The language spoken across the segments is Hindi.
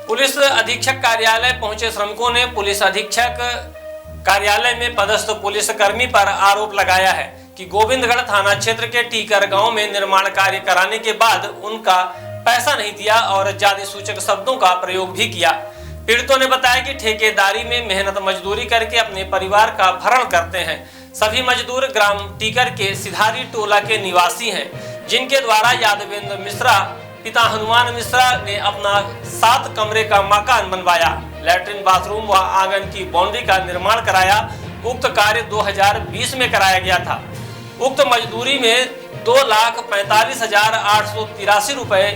पुलिस अधीक्षक कार्यालय पहुंचे श्रमिकों ने पुलिस अधीक्षक कार्यालय में पदस्थ पुलिसकर्मी पर आरोप लगाया है कि गोविंदगढ़ थाना क्षेत्र के टीकर गांव में निर्माण कार्य कराने के बाद उनका पैसा नहीं दिया और जाति सूचक शब्दों का प्रयोग भी किया। पीड़ितों ने बताया कि ठेकेदारी में मेहनत मजदूरी करके अपने परिवार का भरण करते हैं। सभी मजदूर ग्राम टीकर के सिधारी टोला के निवासी हैं, जिनके द्वारा यादवेंद्र मिश्रा पिता हनुमान मिश्रा ने अपना 7 कमरे का मकान बनवाया, लैट्रिन बाथरूम व आंगन की बाउंड्री का निर्माण कराया। उक्त कार्य 2020 में कराया गया था। उक्त मजदूरी में 2,45,883 रुपए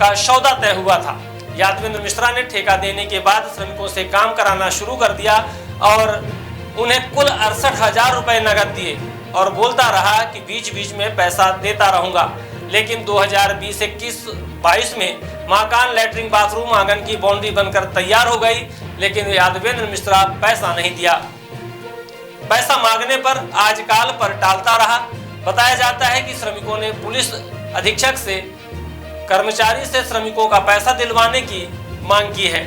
का सौदा तय हुआ था। यादवेंद्र मिश्रा ने ठेका देने के बाद श्रमिकों से काम कराना शुरू कर दिया और उन्हें कुल 68,000 रुपए नगद दिए और बोलता रहा कि बीच बीच में पैसा देता रहूंगा। लेकिन 2020-21-22 में मकान, लैट्रिन बाथरूम, आंगन की बाउंड्री बनकर तैयार हो गई, लेकिन यादवेंद्र मिश्रा पैसा नहीं दिया। पैसा मांगने पर आजकाल पर टालता रहा। बताया जाता है कि श्रमिकों ने पुलिस अधीक्षक से कर्मचारी से श्रमिकों का पैसा दिलवाने की मांग की है।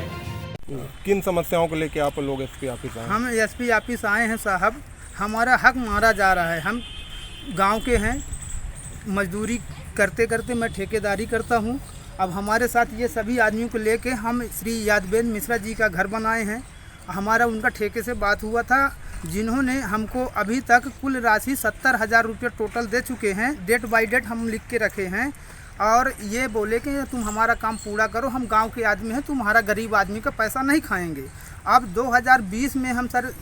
किन समस्याओं को लेकर आप लोग एसपी ऑफिस आए? हम एसपी ऑफिस आए हैं साहब, हमारा हक मारा जा रहा है। हम गांव के हैं, मजदूरी करते करते मैं ठेकेदारी करता हूं। अब हमारे साथ ये सभी आदमियों को लेके हम श्री यादवेंद्र मिश्रा जी का घर बनाए हैं। हमारा उनका ठेके से बात हुआ था, जिन्होंने हमको अभी तक कुल राशि 70,000 रुपये टोटल दे चुके हैं। डेट बाय डेट हम लिख के रखे हैं और ये बोले कि तुम हमारा काम पूरा करो, हम गांव के आदमी हैं, तुम्हारा गरीब आदमी का पैसा नहीं खाएंगे। अब 2020 में हम सर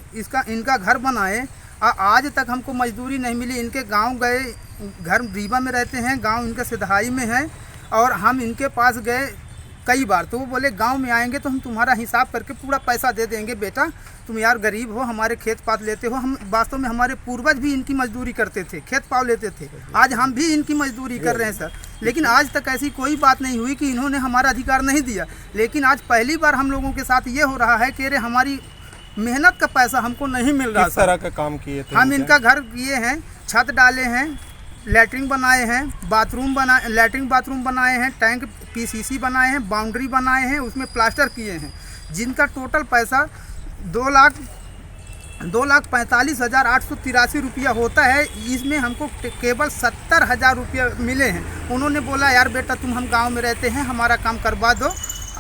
इनका घर बनाए, आज तक हमको मजदूरी नहीं मिली। इनके गांव गए, घर रीवा में रहते हैं, गांव इनका सिधाई में है, और हम इनके पास गए कई बार, तो वो बोले गांव में आएंगे तो हम तुम्हारा हिसाब करके पूरा पैसा दे देंगे। बेटा तुम यार गरीब हो, हमारे खेत पात लेते हो। हम वास्तव में हमारे पूर्वज भी इनकी मजदूरी करते थे, खेत पाव लेते थे। आज हम भी इनकी मजदूरी कर रहे हैं सर, लेकिन आज तक ऐसी कोई बात नहीं हुई कि इन्होंने हमारा अधिकार नहीं दिया। लेकिन आज पहली बार हम लोगों के साथ ये हो रहा है कि अरे हमारी मेहनत का पैसा हमको नहीं मिल रहा। किस तरह का काम किए थे? हम इनका घर किए हैं, छत डाले हैं, लैट्रिन बनाए हैं, लैट्रिन बाथरूम बनाए हैं, टैंक पीसीसी बनाए हैं, बाउंड्री बनाए हैं, उसमें प्लास्टर किए हैं, जिनका टोटल पैसा 2,45,883 रुपया होता है। इसमें हमको केवल 70,000 रुपया मिले हैं। उन्होंने बोला यार बेटा तुम हम गांव में रहते हैं, हमारा काम करवा दो,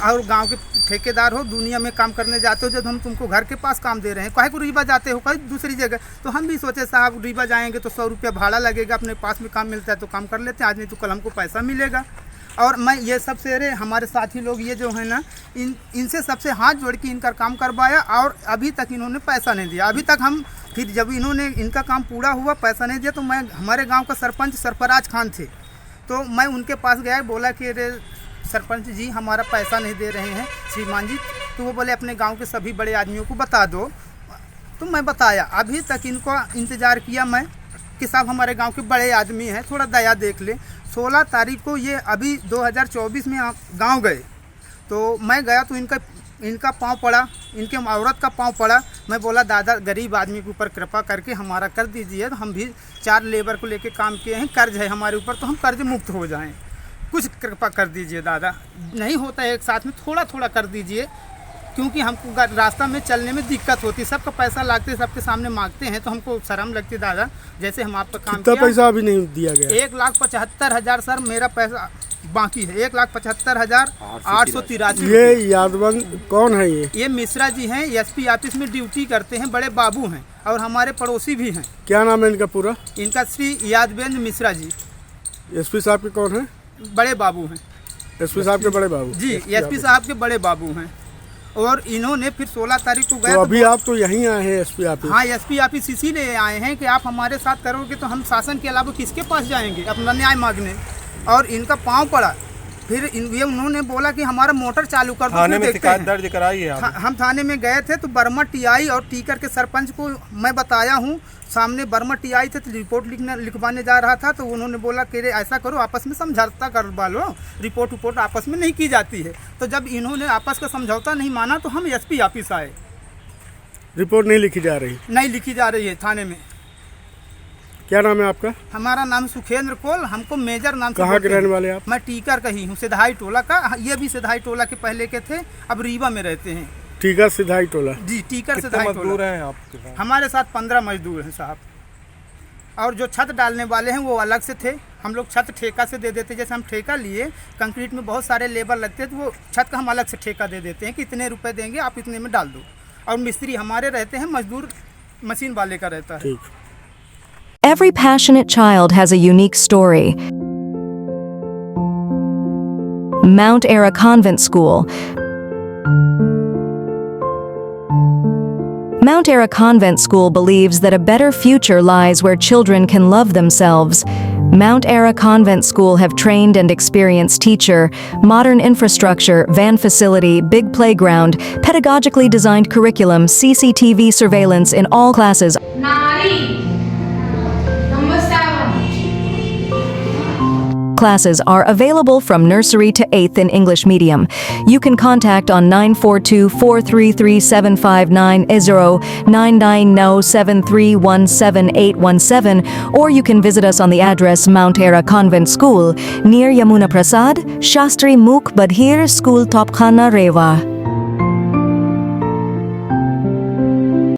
और गांव के ठेकेदार हो, दुनिया में काम करने जाते हो, जब हम तुमको घर के पास काम दे रहे हैं, काहे को रीवा जाते हो कहीं दूसरी जगह। तो हम भी सोचे साहब रीवा जाएंगे तो 100 रुपया भाड़ा लगेगा, अपने पास में काम मिलता है तो काम कर लेते हैं, आज नहीं तो कल हमको पैसा मिलेगा। और मैं ये सबसे अरे हमारे साथी लोग ये जो है ना, इनसे सबसे हाथ जोड़ के इनका काम करवाया और अभी तक इन्होंने पैसा नहीं दिया। अभी तक हम फिर जब इन्होंने इनका काम पूरा हुआ, पैसा नहीं दिया, तो मैं हमारे गाँव का सरपंच सरफराज खान थे, तो मैं उनके पास गया, बोला कि अरे सरपंच जी हमारा पैसा नहीं दे रहे हैं श्रीमान जी। तो वो बोले अपने गांव के सभी बड़े आदमियों को बता दो। तो मैं बताया, अभी तक इनको इंतज़ार किया मैं कि साहब हमारे गांव के बड़े आदमी हैं, थोड़ा दया देख ले। 16 तारीख को ये अभी 2024 में गांव गए, तो मैं गया तो इनका पाँव पड़ा, इनके औरत का पाँव पड़ा। मैं बोला दादा गरीब आदमी के ऊपर कृपा करके हमारा कर दीजिए, तो हम भी 4 लेबर को लेके काम किए हैं, कर्ज है हमारे ऊपर, तो हम कर्ज मुक्त हो जाएं, कुछ कृपा कर दीजिए दादा। नहीं होता है एक साथ में, थोड़ा थोड़ा कर दीजिए, क्योंकि हमको रास्ता में चलने में दिक्कत होती है। सबका पैसा लागते, सबके सामने मांगते हैं तो हमको शर्म लगती है दादा। जैसे हम आपका काम किया, पैसा अभी नहीं दिया गया। 1,75,000 सर मेरा पैसा बाकी है, 1,75,883। ये यादवेंद्र कौन है? ये मिश्रा जी हैं, एसपी ऑफिस में ड्यूटी करते हैं, बड़े बाबू हैं और हमारे पड़ोसी भी हैं। क्या नाम है इनका पूरा? इनका श्री यादवेंद्र मिश्रा जी। एसपी साहब के कौन है? बड़े बाबू हैं। एसपी साहब के बड़े बाबू जी, एसपी साहब के बड़े बाबू हैं। और इन्होंने फिर 16 तारीख को गए, तो अभी आप तो यहीं आए हैं एसपी ऑफिस? हाँ, एसपी ऑफिस इसीलिए आए हैं कि आप हमारे साथ करोगे तो हम शासन के अलावा किसके पास जाएंगे अपना न्याय मांगने। और इनका पाँव पड़ा, फिर ये उन्होंने बोला कि हमारा मोटर चालू कर दो। थाने में शिकायत दर्ज कराई है? हम थाने में गए थे, तो बर्मा टीआई और टीकर के सरपंच को मैं बताया हूँ, सामने बर्मा टीआई थे, तो रिपोर्ट लिखवाने जा रहा था, तो उन्होंने बोला कि ऐसा करो आपस में समझौता करवा लो, रिपोर्ट आपस में नहीं की जाती है। तो जब इन्होंने आपस का समझौता नहीं माना तो हम एसपी ऑफिस आए। रिपोर्ट नहीं लिखी जा रही? नहीं लिखी जा रही है थाने में। क्या नाम है आपका? हमारा नाम सुखेंद्र कोल, हमको मेजर नाम से कहाँ बोलते के हैं। रहने वाले आप? मैं टीकर का ही हूँ, सिधाई टोला का। ये भी सिधाई टोला के पहले के थे, अब रीवा में रहते हैं। टीकर सिधाई टोला। जी, टीकर कितने सिधाई मजदूर टोला। हैं आपके साथ? हमारे साथ 15 मजदूर हैं साहब, और जो छत डालने वाले हैं वो अलग से थे। हम लोग छत ठेका से दे देते, जैसे हम ठेका लिए, कंक्रीट में बहुत सारे लेबर लगते हैं, तो वो छत का हम अलग से ठेका दे देते हैं कि इतने रुपए देंगे, आप इतने में डाल दो। और मिस्त्री हमारे रहते हैं, मजदूर मशीन वाले का रहता है। ठीक। Every passionate child has a unique story. Mount Era Convent School. Mount Era Convent School believes that a better future lies where children can love themselves. Mount Era Convent School have trained and experienced teacher, modern infrastructure, van facility, big playground, pedagogically designed curriculum, CCTV surveillance in all classes. Classes are available from nursery to 8th in English medium. You can contact on 942-433-7590, 990-7317817, or you can visit us on the address Mount Era Convent School, near Yamuna Prasad, Shastri Mukh Badhir School, Topkhana, Rewa.